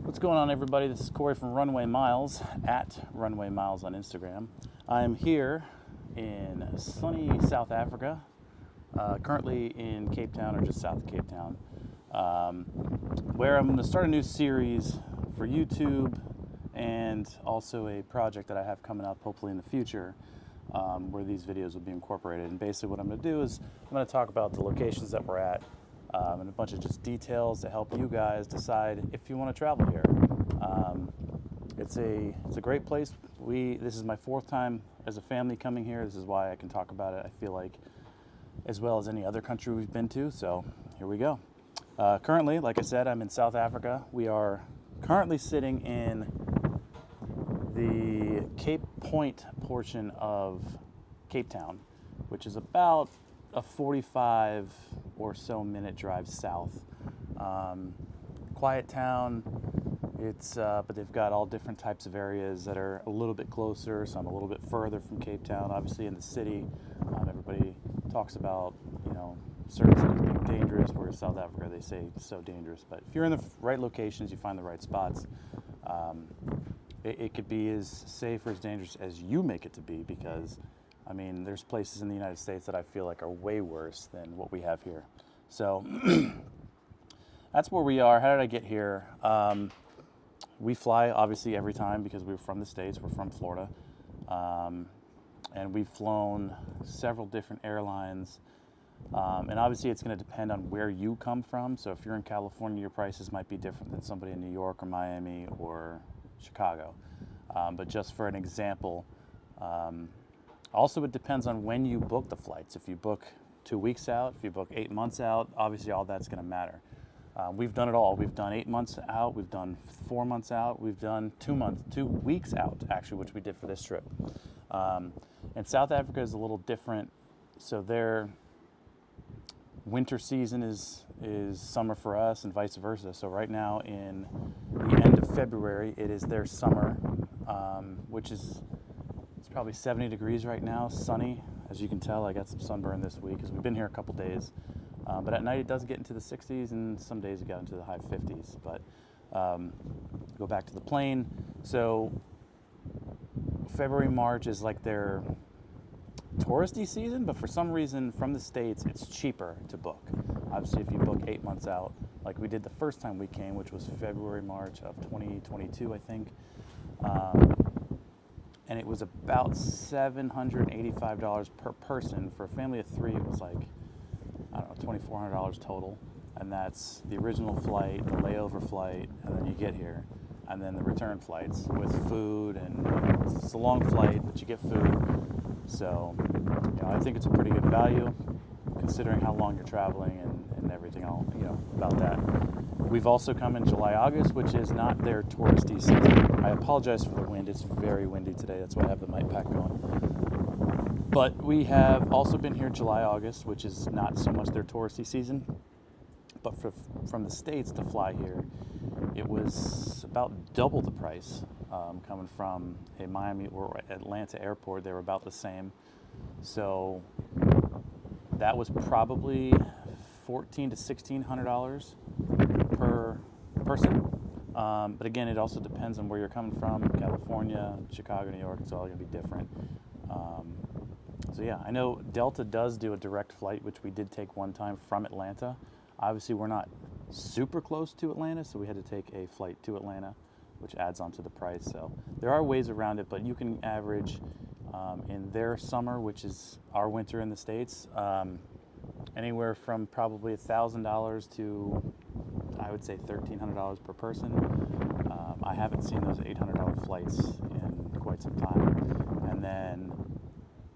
What's going on, everybody? This is Corey from Runway Miles, at Runway Miles on Instagram. I'm here in sunny South Africa, currently in Cape Town, or just south of Cape Town, where I'm going to start a new series for YouTube and also a project that I have coming up hopefully in the future, where these videos will be incorporated. And basically what I'm going to do is I'm going to talk about the locations that we're at, and a bunch of just details to help you guys decide if you want to travel here. It's a great place. This is my fourth time as a family coming here. This is why I can talk about it, I feel like, as well as any other country we've been to. So here we go. Currently, like I said, I'm in South Africa. We are currently sitting in the Cape Point portion of Cape Town, which is about a 45 or so minute drive south. Quiet town. But they've got all different types of areas that are a little bit closer, some a little bit further from Cape Town. Obviously in the city, everybody talks about, certain cities being dangerous, whereas South Africa, they say it's so dangerous. But if you're in the right locations, you find the right spots, it could be as safe or as dangerous as you make it to be, because there's places in the United States that I feel like are way worse than what we have here. So that's where we are. How did I get here? We fly obviously every time because we're from the States. We're from Florida, and we've flown several different airlines. And obviously it's going to depend on where you come from. So if you're in California, your prices might be different than somebody in New York or Miami or Chicago. But just for an example, also it depends on when you book the flights. If you book 2 weeks out, if you book 8 months out, obviously all that's going to matter. We've done it all. We've done 8 months out. We've done 4 months out. We've done 2 weeks out, actually, which we did for this trip. And South Africa is a little different. So their winter season is summer for us, and vice versa. So right now, in the end of February, it is their summer, which is, it's probably 70 degrees right now, sunny. As you can tell, I got some sunburn this week because we've been here a couple days. But at night it does get into the 60s, and some days it got into the high 50s. But go back to the plane. So February, March is like their touristy season, but for some reason from the States it's cheaper to book. Obviously if you book 8 months out, like we did the first time we came, which was February, March of 2022, I think. And it was about $785 per person. For a family of 3, it was like, I don't know, $2,400 total, and that's the original flight, the layover flight, and then you get here, and then the return flights with food, and it's a long flight, but you get food. So, I think it's a pretty good value, considering how long you're traveling and everything about that. We've also come in July, August, which is not their touristy season. I apologize for the wind. It's very windy today. That's why I have the mic pack going. But we have also been here July, August, which is not so much their touristy season. But from the States to fly here, it was about double the price. Coming from a Miami or Atlanta airport, they were about the same. So that was probably $1,400 to $1,600 per person. But again, it also depends on where you're coming from. California, Chicago, New York, it's all going to be different. So yeah, I know Delta does do a direct flight, which we did take one time from Atlanta. Obviously, we're not super close to Atlanta, so we had to take a flight to Atlanta, which adds on to the price. So there are ways around it, but you can average in their summer, which is our winter in the States, anywhere from probably $1,000 to, I would say, $1,300 per person. I haven't seen those $800 flights in quite some time. And then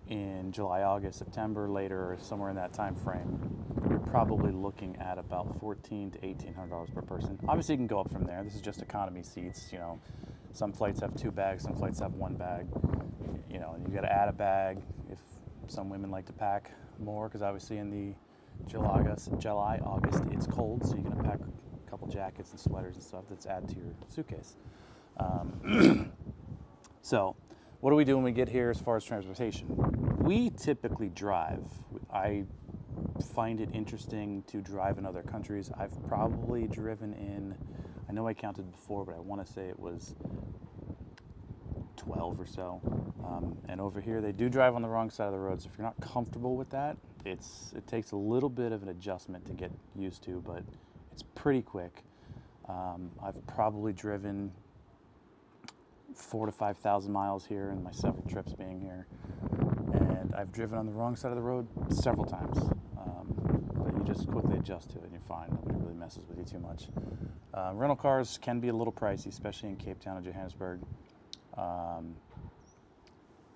in July, August, September, later, or somewhere in that time frame, you're probably looking at about $1,400 to $1,800 per person. Obviously, you can go up from there. This is just economy seats. Some flights have 2 bags, some flights have 1 bag. And you got to add a bag if some women like to pack more, because obviously in the July, August, it's cold, so you're going to pack a couple jackets and sweaters and stuff that's add to your suitcase. So what do we do when we get here as far as transportation? We typically drive. I find it interesting to drive in other countries. I've probably driven in, I know I counted before, but I want to say it was 12 or so. And over here, they do drive on the wrong side of the road, so if you're not comfortable with that, it takes a little bit of an adjustment to get used to, but it's pretty quick. I've probably driven 4,000 to 5,000 miles here in my several trips being here, and I've driven on the wrong side of the road several times. But you just quickly adjust to it and you're fine. Nobody really messes with you too much. Rental cars can be a little pricey, especially in Cape Town and Johannesburg.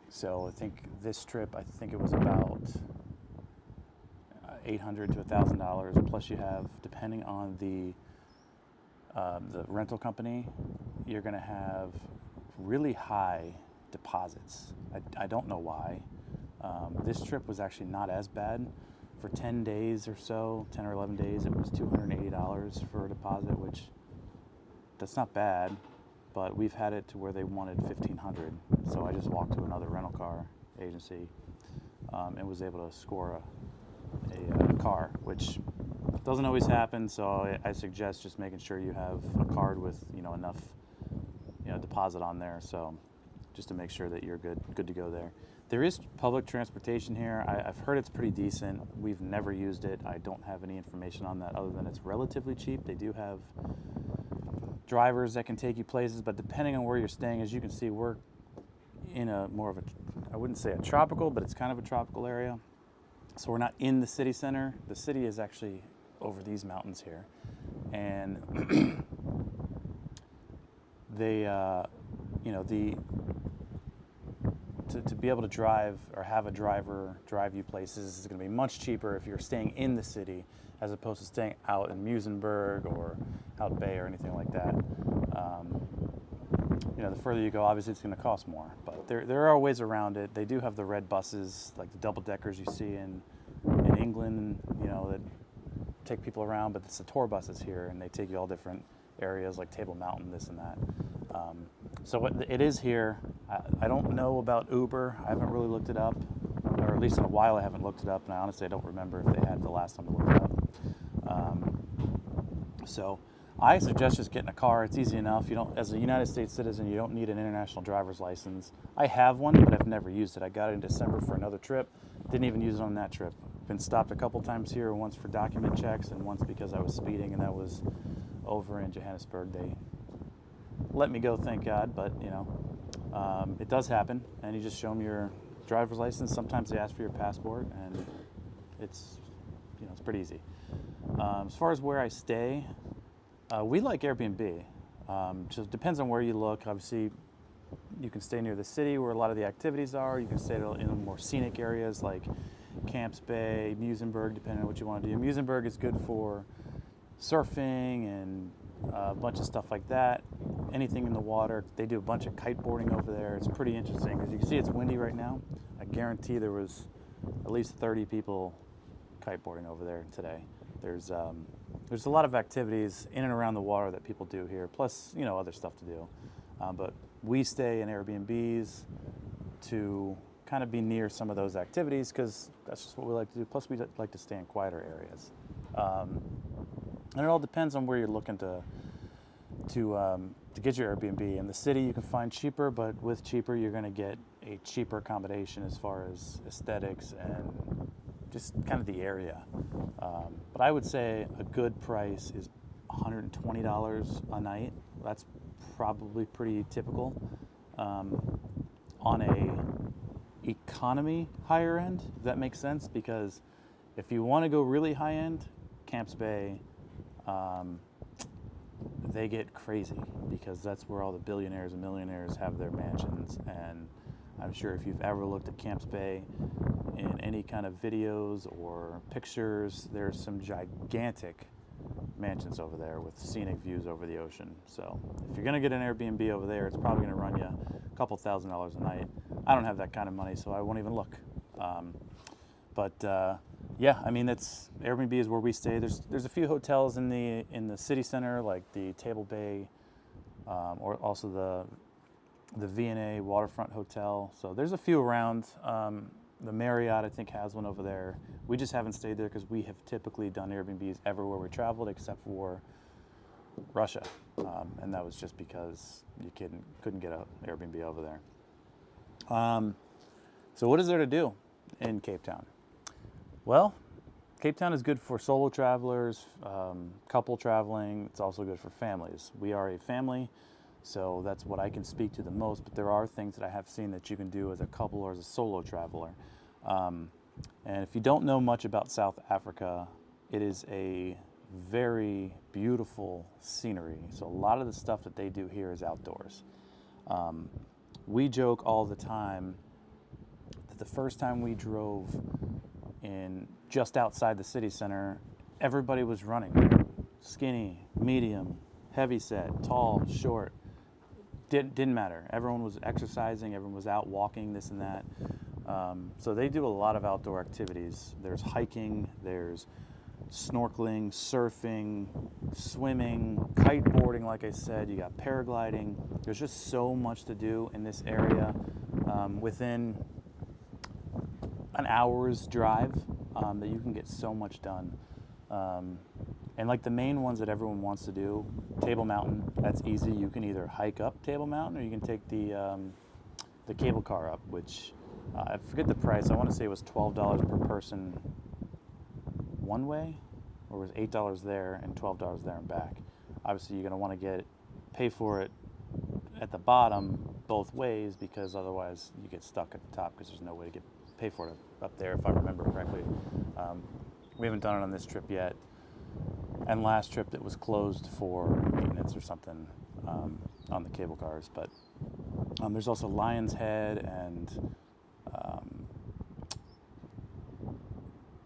So I think this trip, I think it was about $800 to $1,000. Plus you have, depending on the rental company, you're going to have really high deposits. I don't know why. This trip was actually not as bad. For 10 days or so, 10 or 11 days, it was $280 for a deposit, which that's not bad, but we've had it to where they wanted $1,500. So I just walked to another rental car agency and was able to score a car, which doesn't always happen. So I suggest just making sure you have a card with enough deposit on there, so just to make sure that you're good to go there. There is public transportation here. I've heard it's pretty decent. We've never used it. I don't have any information on that other than it's relatively cheap. They do have drivers that can take you places, but depending on where you're staying, as you can see, we're in a more of a, I wouldn't say a tropical, but it's kind of a tropical area. So we're not in the city center. The city is actually over these mountains here. And they, to be able to drive or have a driver drive you places is going to be much cheaper if you're staying in the city as opposed to staying out in Muizenberg or out Bay or anything like that. The further you go, obviously it's going to cost more, but there are ways around it. They do have the red buses, like the double deckers you see in England, that take people around, but it's the tour buses here, and they take you all different areas like Table Mountain, this and that. So it is here. I don't know about Uber. I haven't really looked it up, or at least in a while I haven't looked it up, and I honestly don't remember if they had the last time I looked it up. So I suggest just getting a car. It's easy enough. You don't, as a United States citizen, you don't need an international driver's license. I have one, but I've never used it. I got it in December for another trip. Didn't even use it on that trip. Been stopped a couple times here, once for document checks and once because I was speeding, and that was over in Johannesburg. They let me go, thank God, but it does happen, and you just show them your driver's license. Sometimes they ask for your passport, and it's pretty easy. As far as where I stay, we like Airbnb. Just depends on where you look. Obviously, you can stay near the city where a lot of the activities are. You can stay in more scenic areas like Camps Bay, Muizenberg, depending on what you want to do. Muizenberg is good for surfing and a bunch of stuff like that. Anything in the water. They do a bunch of kiteboarding over there. It's pretty interesting. As you can see, it's windy right now. I guarantee there was at least 30 people kiteboarding over there today. There's a lot of activities in and around the water that people do here, plus other stuff to do. But we stay in Airbnbs to kind of be near some of those activities because that's just what we like to do. Plus, we like to stay in quieter areas. And it all depends on where you're looking to get your Airbnb. In the city, you can find cheaper, but with cheaper, you're going to get a cheaper accommodation as far as aesthetics and just kind of the area. But I would say a good price is $120 a night. That's probably pretty typical. On a economy higher end, if that makes sense, because if you want to go really high end, Camps Bay, they get crazy because that's where all the billionaires and millionaires have their mansions. And I'm sure if you've ever looked at Camps Bay in any kind of videos or pictures, there's some gigantic mansions over there with scenic views over the ocean. So if you're going to get an Airbnb over there, it's probably going to run you a couple $1,000s a night. I don't have that kind of money, so I won't even look. Yeah, I mean, that's Airbnb is where we stay. There's a few hotels in the city center, like the Table Bay, or also the V&A Waterfront Hotel. So there's a few around. The Marriott, I think, has one over there. We just haven't stayed there because we have typically done Airbnbs everywhere we traveled, except for Russia, and that was just because you couldn't get an Airbnb over there. So what is there to do in Cape Town? Well, Cape Town is good for solo travelers, couple traveling. It's also good for families. We are a family, so that's what I can speak to the most, but there are things that I have seen that you can do as a couple or as a solo traveler. And if you don't know much about South Africa, it is a very beautiful scenery. So a lot of the stuff that they do here is outdoors. We joke all the time that the first time we drove in just outside the city center, everybody was running. Skinny, medium, heavy set, tall, short. Didn't matter. Everyone was exercising, everyone was out walking, this and that. So they do a lot of outdoor activities. There's hiking, there's snorkeling, surfing, swimming, kiteboarding, like I said. You got paragliding. There's just so much to do in this area. Within an hour's drive, that you can get so much done. And like the main ones that everyone wants to do, Table Mountain, that's easy. You can either hike up Table Mountain or you can take the cable car up, which I forget the price. I want to say it was $12 per person one way, or it was $8 there and $12 there and back. Obviously, you're going to want to pay for it at the bottom both ways, because otherwise you get stuck at the top because there's no way to pay for it up there, if I remember correctly. We haven't done it on this trip yet, and last trip it was closed for maintenance or something on the cable cars. But there's also Lion's Head and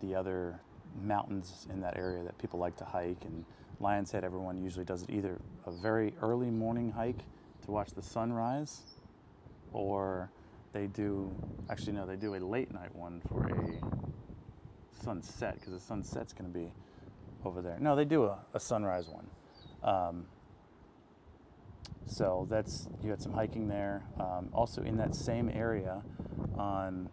the other mountains in that area that people like to hike. And Lion's Head, everyone usually does it either a very early morning hike to watch the sunrise, or they do a late night one for a sunset, because the sunset's going to be over there. No, they do a sunrise one. So you got some hiking there. Also in that same area on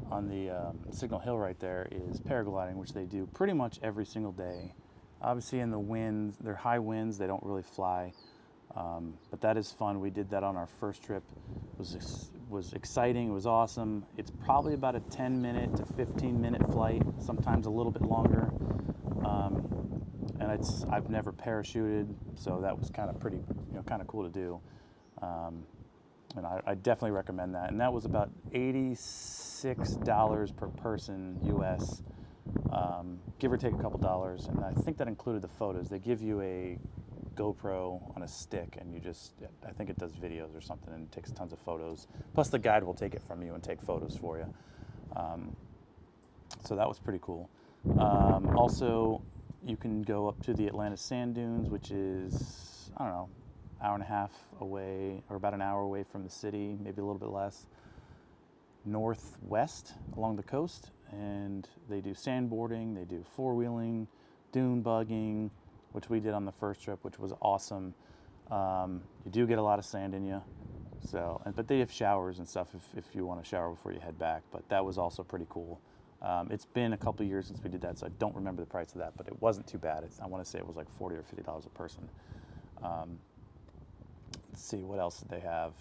the Signal Hill right there is paragliding, which they do pretty much every single day. Obviously in the winds, they're high winds, they don't really fly. But that is fun. We did that on our first trip. It was exciting. It was awesome. It's probably about a 10-minute to 15-minute flight, sometimes a little bit longer. And I've never parachuted, so that was kind of pretty, kind of cool to do. And I definitely recommend that. And that was about $86 per person US, give or take a couple dollars. And I think that included the photos. They give you a GoPro on a stick, and I think it does videos or something, and it takes tons of photos. Plus the guide will take it from you and take photos for you. So that was pretty cool. Also, you can go up to the Atlantis Sand Dunes, which is, I don't know, hour and a half away, or about an hour away from the city, maybe a little bit less, northwest along the coast. And they do sandboarding, they do four-wheeling, dune bugging, which we did on the first trip, which was awesome. You do get a lot of sand in you, but they have showers and stuff if you want to shower before you head back. But that was also pretty cool. It's been a couple of years since we did that, so I don't remember the price of that, but it wasn't too bad. I want to say it was like $40 or $50 a person. Let's see, what else did they have?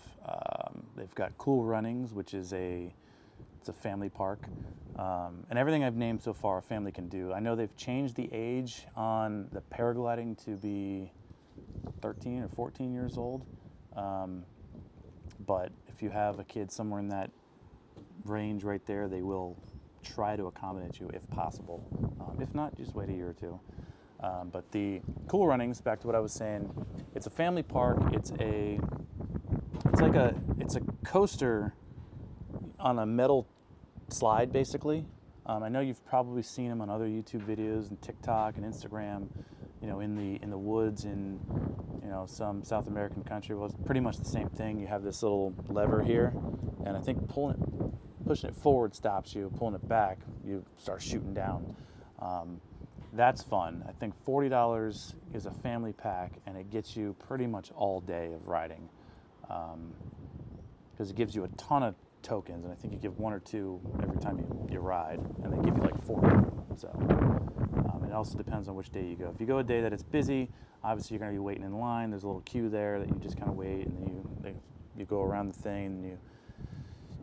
They've got Cool Runnings, which is it's a family park. And everything I've named so far a family can do. I know they've changed the age on the paragliding to be 13 or 14 years old. But if you have a kid somewhere in that range right there, they will try to accommodate you if possible. If not, just wait a year or two. But the Cool Runnings, back to what I was saying, it's a family park. It's a coaster on a metal slide, basically. I know you've probably seen them on other YouTube videos and TikTok and Instagram, in the woods in some South American country. Well, it's pretty much the same thing. You have this little lever here, and I think pushing it forward stops you. Pulling it back, you start shooting down. That's fun. I think $40 is a family pack, and it gets you pretty much all day of riding, because it gives you a ton of tokens, and I think you give one or two every time you ride, and they give you like 40 of them. So it also depends on which day you go. If you go a day that it's busy, Obviously, you're going to be waiting in line. There's a little queue there that you just kind of wait, and then you go around the thing, and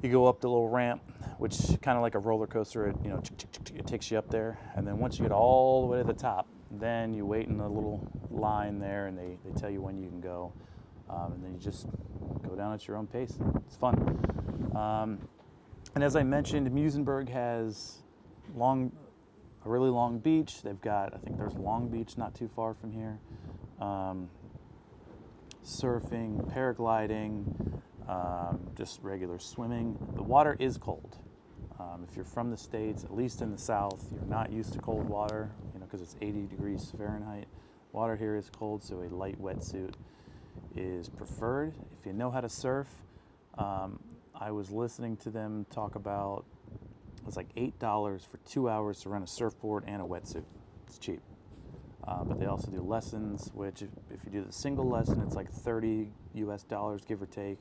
you go up the little ramp, which kind of like a roller coaster. It takes you up there, and then once you get all the way to the top, then you wait in a little line there, and they tell you when you can go, and then you just go down at your own pace. It's fun. And as I mentioned, Musenberg has a really long beach. They've got, I think there's Long Beach not too far from here. Surfing, paragliding, just regular swimming. The water is cold. If you're from the States, at least in the South, you're not used to cold water, because it's 80 degrees Fahrenheit. Water here is cold, so a light wetsuit is preferred. If you know how to surf, I was listening to them talk about, it was like $8 for 2 hours to rent a surfboard and a wetsuit. It's cheap. But they also do lessons, which if you do the single lesson, it's like $30 US, give or take,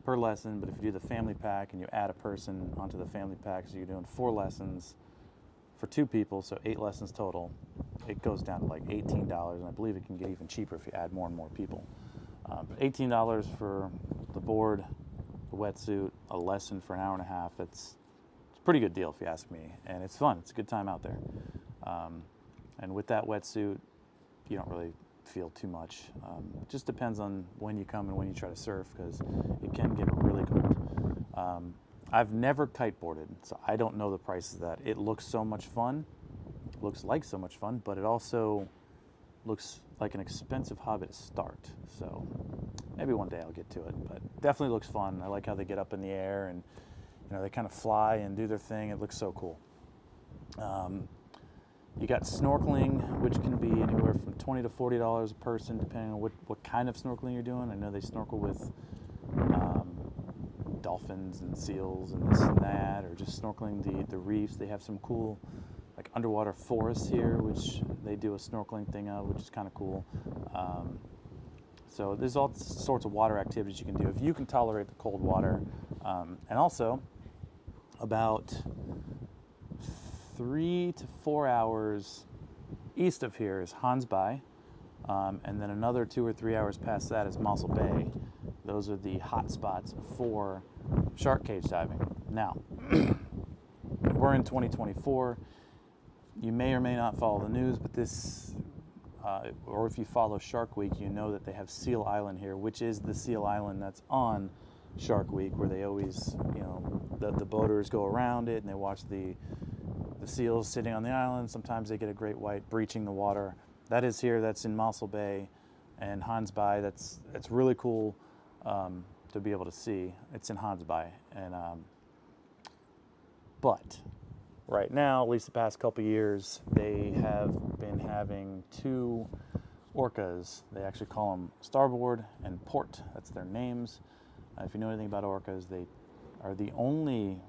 per lesson. But if you do the family pack and you add a person onto the family pack, so you're doing 4 lessons for 2 people, so 8 lessons total, it goes down to like $18, and I believe it can get even cheaper if you add more and more people. But $18 for the board, the wetsuit, a lesson for an hour and a half, it's a pretty good deal if you ask me, and it's fun. It's a good time out there. And with that wetsuit, you don't really feel too much. It just depends on when you come and when you try to surf, because it can get really cold. I've never kiteboarded, so I don't know the prices of that. It looks so much fun. It looks like so much fun, but it also looks like an expensive hobby to start. So maybe one day I'll get to it, but definitely looks fun. I like how they get up in the air and they kind of fly and do their thing. It looks so cool. You got snorkeling, which can be anywhere from $20 to $40 a person, depending on what kind of snorkeling you're doing. I know they snorkel with dolphins and seals and this and that, or just snorkeling the reefs. They have some cool like underwater forests here, which they do a snorkeling thing of, which is kind of cool. So there's all sorts of water activities you can do if you can tolerate the cold water. And also, about 3 to 4 hours east of here is Hans Bay, and then another 2 or 3 hours past that is Mossel Bay. Those are the hot spots for shark cage diving. Now, we're in 2024. You may or may not follow the news, but or if you follow Shark Week, you know that they have Seal Island here, which is the Seal Island that's on Shark Week, where they always, the boaters go around it and they watch the seals sitting on the island. Sometimes they get a great white breaching the water. That is here. That's in Mossel Bay and Hans Bay. It's really cool to be able to see. It's in Hans Bay, and but right now, at least the past couple years, they have been having 2 orcas. They actually call them Starboard and Port. That's their names. If you know anything about orcas, they are the only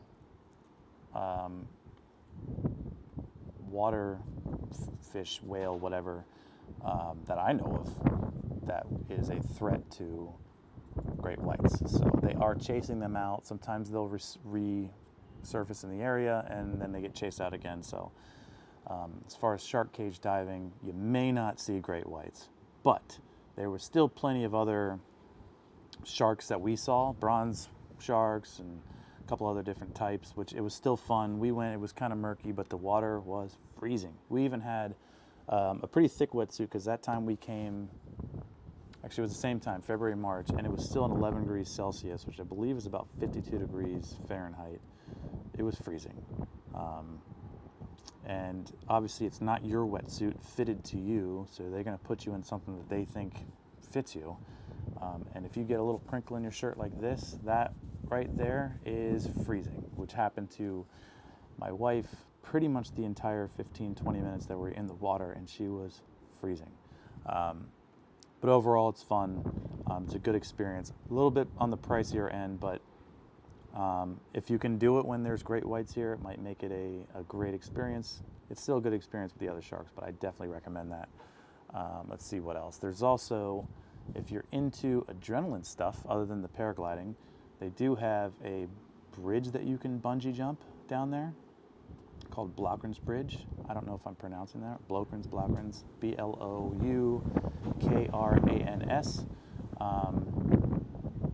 water fish, whale, whatever, that I know of that is a threat to great whites. So they are chasing them out. Sometimes they'll resurface in the area, and then they get chased out again. So as far as shark cage diving, you may not see great whites, but there was still plenty of other sharks that we saw, bronze sharks and a couple other different types, which it was still fun. We went, it was kind of murky, but the water was freezing. We even had a pretty thick wetsuit, because that time we came, actually it was the same time, February, March, and it was still 11 degrees Celsius, which I believe is about 52 degrees Fahrenheit. It was freezing. And obviously it's not your wetsuit fitted to you, so they're going to put you in something that they think fits you. And if you get a little crinkle in your shirt like this, that right there is freezing, which happened to my wife pretty much the entire 15-20 minutes that we were in the water, and she was freezing. But overall, it's fun. It's a good experience. A little bit on the pricier end, but if you can do it when there's great whites here, it might make it a great experience. It's still a good experience with the other sharks, but I definitely recommend that. Let's see what else. There's also, if you're into adrenaline stuff other than the paragliding, they do have a bridge that you can bungee jump down there called Blaugrens Bridge. I don't know if I'm pronouncing that. Blaugrens, Bloukrans.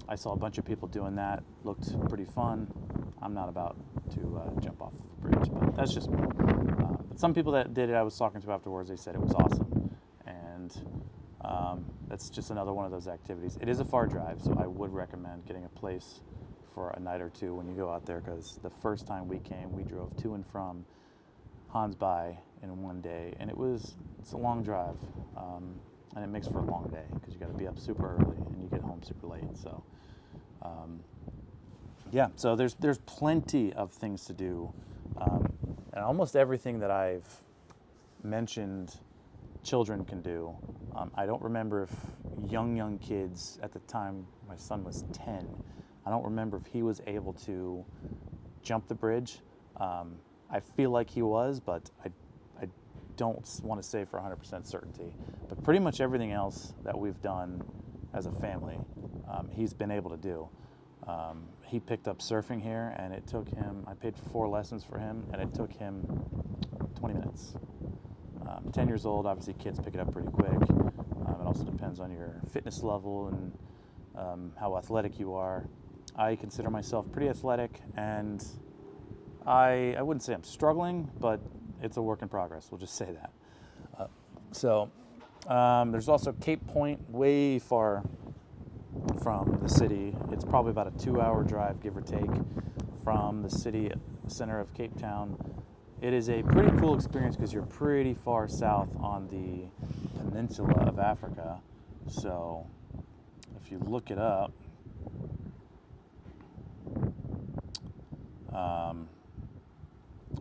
I saw a bunch of people doing that. Looked pretty fun. I'm not about to jump off the bridge, but that's just me. But some people that did it, I was talking to afterwards, they said it was awesome. And that's just another one of those activities. It is a far drive, so I would recommend getting a place for a night or two when you go out there, because the first time we came, we drove to and from Hansby in one day, and it's a long drive, and it makes for a long day because you got to be up super early and you get home super late. So yeah, so there's plenty of things to do, and almost everything that I've mentioned children can do. I don't remember if young kids at the time, my son was 10, I don't remember if he was able to jump the bridge. I feel like he was, but I don't want to say for 100% certainty. But pretty much everything else that we've done as a family, he's been able to do. He picked up surfing here, and it took him, I paid for 4 lessons for him, and it took him 20 minutes. 10 years old, obviously kids pick it up pretty quick. It also depends on your fitness level and how athletic you are. I consider myself pretty athletic, and I wouldn't say I'm struggling, but it's a work in progress. We'll just say that. There's also Cape Point, way far from the city. It's probably about a 2-hour drive, give or take, from the city center of Cape Town. It is a pretty cool experience because you're pretty far south on the peninsula of Africa. So if you look it up,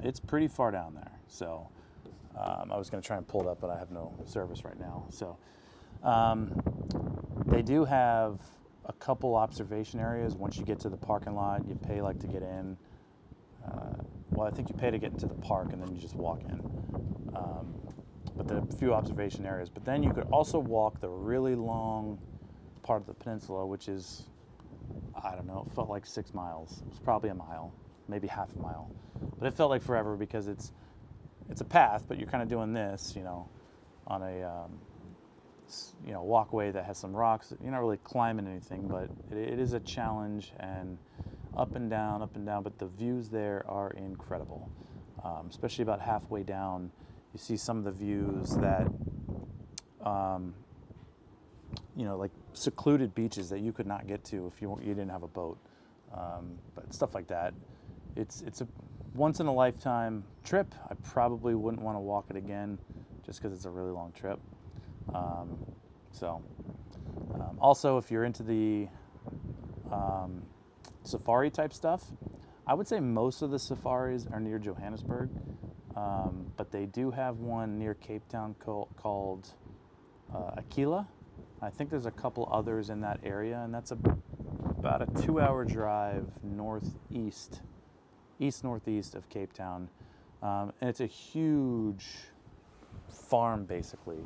it's pretty far down there. So I was going to try and pull it up, but I have no service right now. So they do have a couple observation areas. Once you get to the parking lot, you pay like to get in. Well, I think you pay to get into the park, and then you just walk in. But there are a few observation areas. But then you could also walk the really long part of the peninsula, which is, I don't know, it felt like 6 miles. It was probably a mile, maybe half a mile. But it felt like forever because it's a path, but you're kind of doing this, on a walkway that has some rocks. You're not really climbing anything, but it is a challenge, and up and down, but the views there are incredible. Especially about halfway down, you see some of the views that, like secluded beaches that you could not get to if you didn't have a boat. But stuff like that. It's a once in a lifetime trip. I probably wouldn't want to walk it again just because it's a really long trip. Also, if you're into the safari type stuff, I would say most of the safaris are near Johannesburg, but they do have one near Cape Town called Aquila. I think there's a couple others in that area, and that's about a 2-hour drive east-northeast of Cape Town. And it's a huge farm, basically.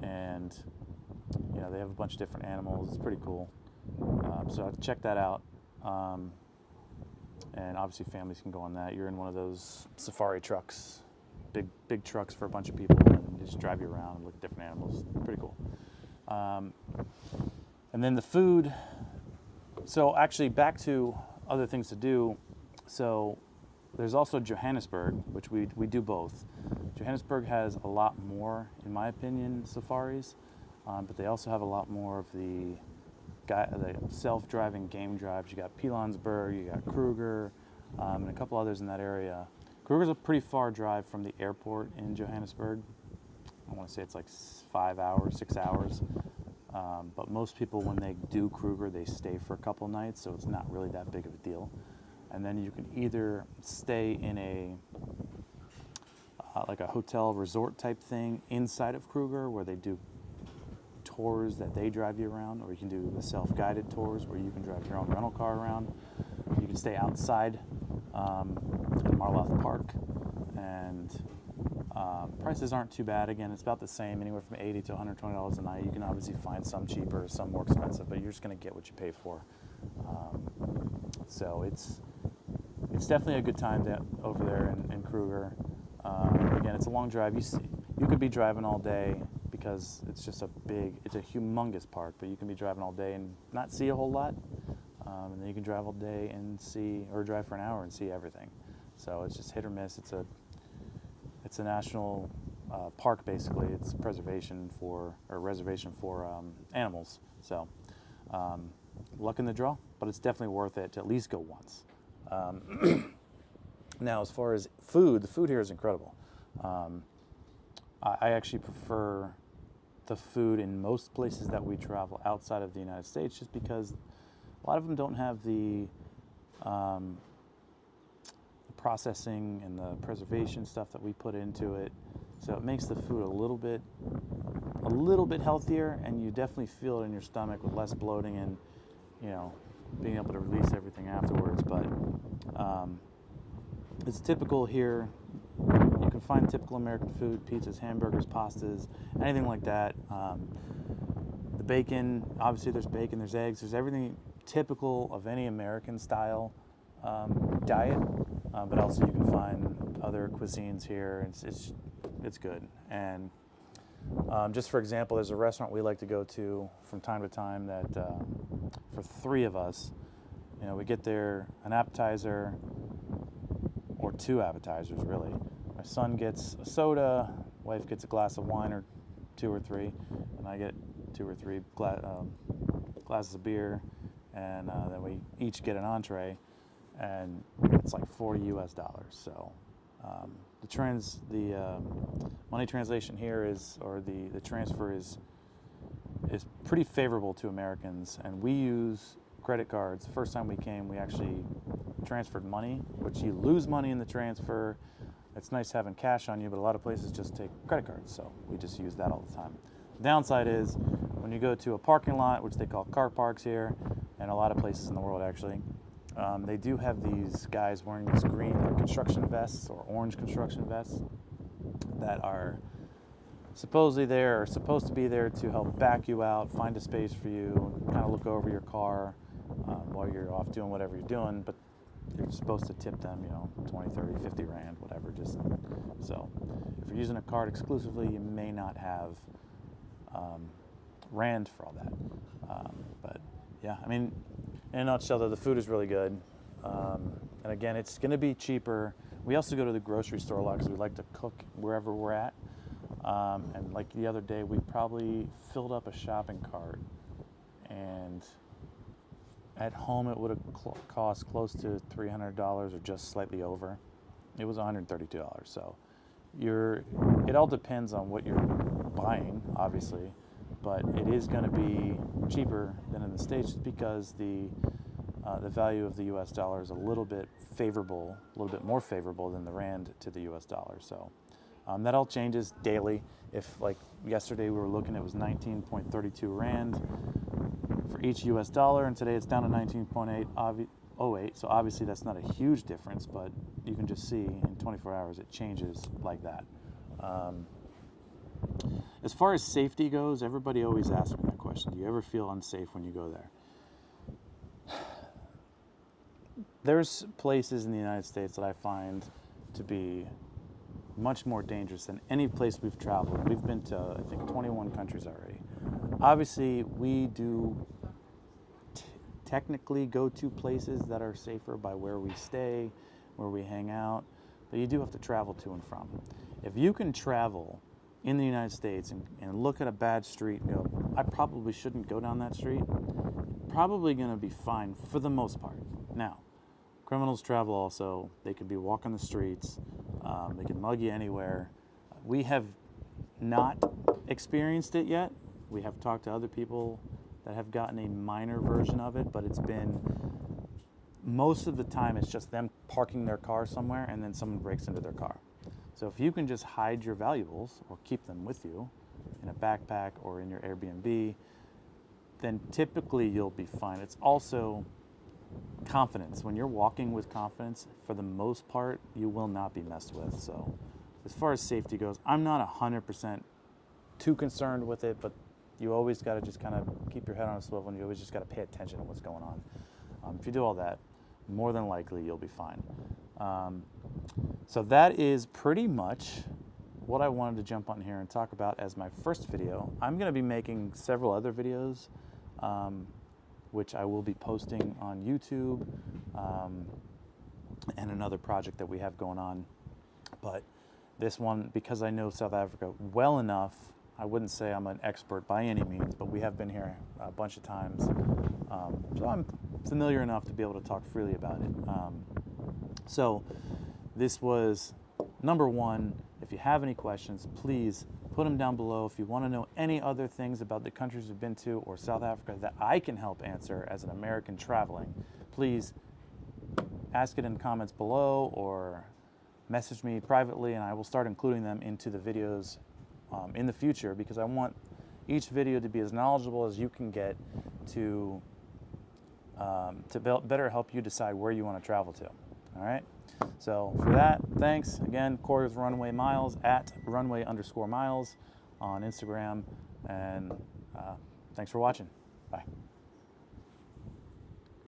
And, they have a bunch of different animals. It's pretty cool. So check that out. And obviously families can go on that. You're in one of those safari trucks, big trucks for a bunch of people, and they just drive you around and look at different animals. Pretty cool. And then the food. So actually, back to other things to do. So there's also Johannesburg, which we do both. Johannesburg has a lot more, in my opinion, safaris, but they also have a lot more of the self-driving game drives. You got Pilanesberg, you got Kruger, and a couple others in that area. Kruger's a pretty far drive from the airport in Johannesburg. I want to say it's like 5 hours, 6 hours. But most people, when they do Kruger, they stay for a couple nights, so it's not really that big of a deal. And then you can either stay in a like a hotel resort type thing inside of Kruger, where they do tours that they drive you around, or you can do the self-guided tours where you can drive your own rental car around. You can stay outside in Marloth Park, and prices aren't too bad. Again, it's about the same, anywhere from $80 to $120 a night. You can obviously find some cheaper, some more expensive, but you're just going to get what you pay for. So it's definitely a good time over there in Kruger. Again, it's a long drive. You could be driving all day because it's just it's a humongous park, but you can be driving all day and not see a whole lot. And then you can drive all day and or drive for an hour and see everything. So it's just hit or miss. It's a national park, basically. It's reservation for animals. So luck in the draw, but it's definitely worth it to at least go once. Now, as far as food, the food here is incredible. I actually prefer the food in most places that we travel outside of the United States, just because a lot of them don't have the processing and the preservation stuff that we put into it. So it makes the food a little bit healthier, and you definitely feel it in your stomach with less bloating and, being able to release everything afterwards. But it's typical here. You can find typical American food: pizzas, hamburgers, pastas, anything like that. The bacon, obviously there's bacon, there's eggs, there's everything typical of any American style diet, but also you can find other cuisines here. It's good. And just for example, there's a restaurant we like to go to from time to time that for 3 of us, we get there, an appetizer or 2 appetizers really. My son gets a soda, wife gets a glass of wine or 2 or 3, and I get 2 or 3 glasses of beer, and then we each get an entree, and it's like $40 US. So the money translation here the transfer is pretty favorable to Americans, and we use credit cards. The first time we came, we actually transferred money, which you lose money in the transfer. It's nice having cash on you, but a lot of places just take credit cards, so we just use that all the time. The downside is when you go to a parking lot, which they call car parks here, and a lot of places in the world actually, they do have these guys wearing these green construction vests or orange construction vests that are supposed to be there to help back you out, find a space for you, kind of look over your car while you're off doing whatever you're doing, but you're supposed to tip them, 20, 30, 50 Rand, whatever. So if you're using a card exclusively, you may not have Rand for all that. But yeah, I mean, in a nutshell, though, the food is really good. And again, it's going to be cheaper. We also go to the grocery store a lot because we like to cook wherever we're at. And like the other day, we probably filled up a shopping cart, and at home it would have cost close to $300 or just slightly over. It was $132. So it all depends on what you're buying, obviously, but it is going to be cheaper than in the States just because the value of the US dollar is a little bit more favorable than the Rand to the US dollar. So that all changes daily. If like yesterday we were looking, it was 19.32 Rand for each US dollar, and today it's down to 19.808. So obviously that's not a huge difference, but you can just see in 24 hours it changes like that. As far as safety goes, everybody always asks me that question. Do you ever feel unsafe when you go there? There's places in the United States that I find to be much more dangerous than any place we've traveled. We've been to, I think, 21 countries already. Obviously, we do technically go to places that are safer by where we stay, where we hang out, but you do have to travel to and from. If you can travel in the United States and look at a bad street and go, I probably shouldn't go down that street, probably going to be fine for the most part. Now, criminals travel also. They could be walking the streets. They can mug you anywhere. We have not experienced it yet. We have talked to other people that have gotten a minor version of it, but it's been, most of the time, it's just them parking their car somewhere and then someone breaks into their car. So if you can just hide your valuables or keep them with you in a backpack or in your Airbnb, then typically you'll be fine. It's also confidence. When you're walking with confidence, for the most part, you will not be messed with. So as far as safety goes, I'm not 100% too concerned with it, but you always got to just kind of keep your head on a swivel, and you always just got to pay attention to what's going on. If you do all that, more than likely you'll be fine. So that is pretty much what I wanted to jump on here and talk about as my first video. I'm going to be making several other videos, which I will be posting on YouTube, and another project that we have going on. But this one, because I know South Africa well enough, I wouldn't say I'm an expert by any means, but we have been here a bunch of times. So I'm familiar enough to be able to talk freely about it. So this was number one. If you have any questions, please put them down below. If you want to know any other things about the countries we've been to or South Africa that I can help answer as an American traveling, please ask it in the comments below or message me privately, and I will start including them into the videos in the future, because I want each video to be as knowledgeable as you can get to better help you decide where you want to travel to. All right. So for that, thanks again. Corey's Runway Miles at runway_miles on Instagram, and thanks for watching. Bye.